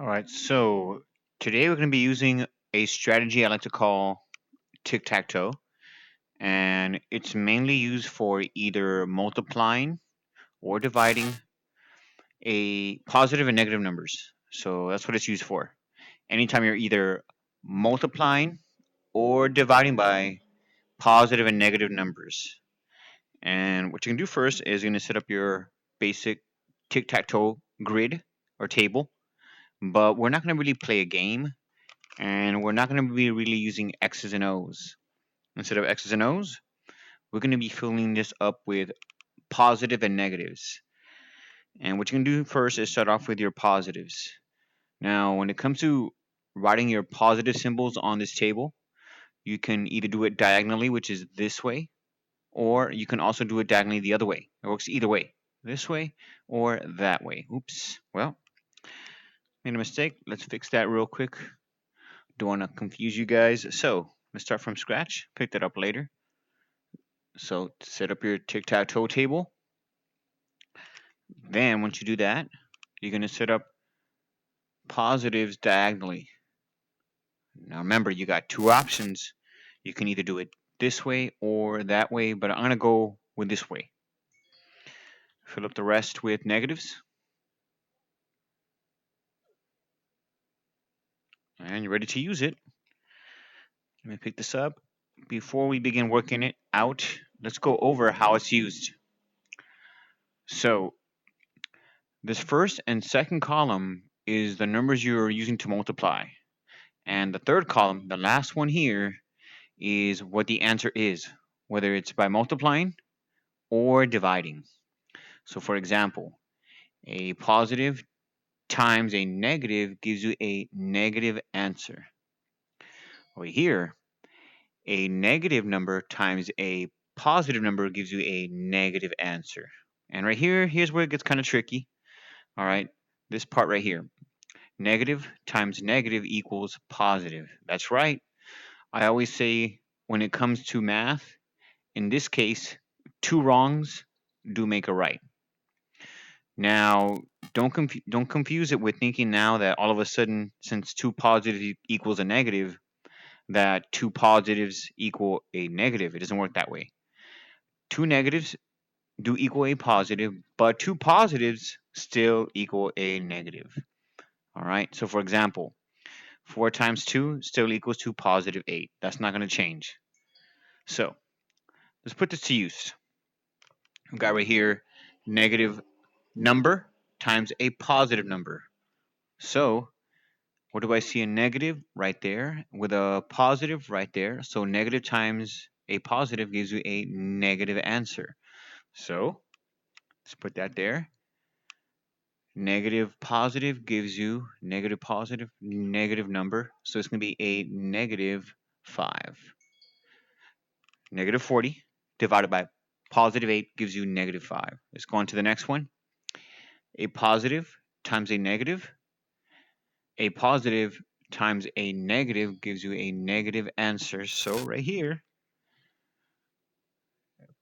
All right, so today we're going to be using a strategy I like to call Tic Tac Toe, and it's mainly used for either multiplying or dividing a positive and negative numbers. So that's what it's used for. Anytime you're either multiplying or dividing by positive and negative numbers. And what you can do first is you're going to set up your basic tic tac toe grid or table, but we're not going to really play a game and we're not going to be really using X's and O's. Instead of X's and O's, we're going to be filling this up with positive and negatives. And what you can do first is start off with your positives. Now, when it comes to writing your positive symbols on this table, you can either do it diagonally, which is this way, or you can also do it diagonally the other way. It works either way, this way or that way. Oops, well, made a mistake. Let's fix that real quick. Don't want to confuse you guys. So let's start from scratch, pick that up later. So set up your tic-tac-toe table. Then once you do that, you're going to set up positives diagonally. Now remember, you got two options. You can either do it this way or that way, but I'm going to go with this way. Fill up the rest with negatives. And you're ready to use it. Let me pick this up. Before we begin working it out, let's go over how it's used. So this first and second column is the numbers you're using to multiply. And the third column, the last one here, is what the answer is, whether it's by multiplying or dividing. So for example, a positive times a negative gives you a negative answer. Over here, a negative number times a positive number gives you a negative answer. And right here, here's where it gets kind of tricky. All right, this part right here. Negative times negative equals positive. That's right. I always say when it comes to math, in this case, two wrongs do make a right. Now, don't confuse it with thinking now that all of a sudden, since two positives equals a negative, that two positives equal a negative. It doesn't work that way. Two negatives do equal a positive, but two positives still equal a negative. All right. So, for example, 4 times 2 still equals to positive 8. That's not going to change. So, let's put this to use. We've got right here negative number times a positive number. So, what do I see? A negative right there with a positive right there. So, negative times a positive gives you a negative answer. So, let's put that there. Negative positive gives you negative positive negative number. So, it's going to be a negative 5. Negative 40 divided by positive 8 gives you negative 5. Let's go on to the next one. A positive times a negative. A positive times a negative gives you a negative answer. So right here,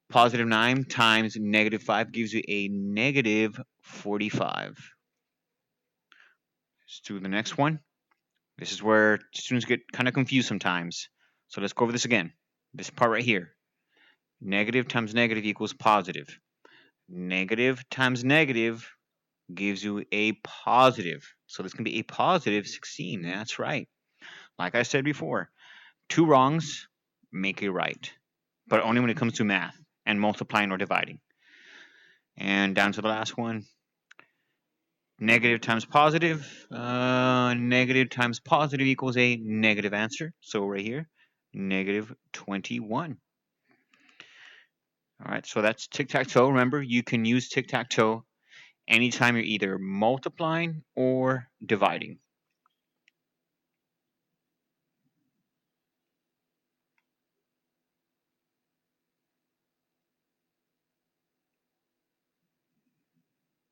positive 9 times negative 5 gives you a negative 45. Let's do the next one. This is where students get kind of confused sometimes. So let's go over this again. This part right here. Negative times negative equals positive. Negative times negative gives you a positive. So this can be a positive 16. That's right. Like I said before, two wrongs make a right, but only when it comes to math and multiplying or dividing. And down to the last one. Negative times positive. Negative times positive equals a negative answer. So right here, negative 21. All right, so that's tic-tac-toe. Remember, you can use tic-tac-toe anytime you're either multiplying or dividing.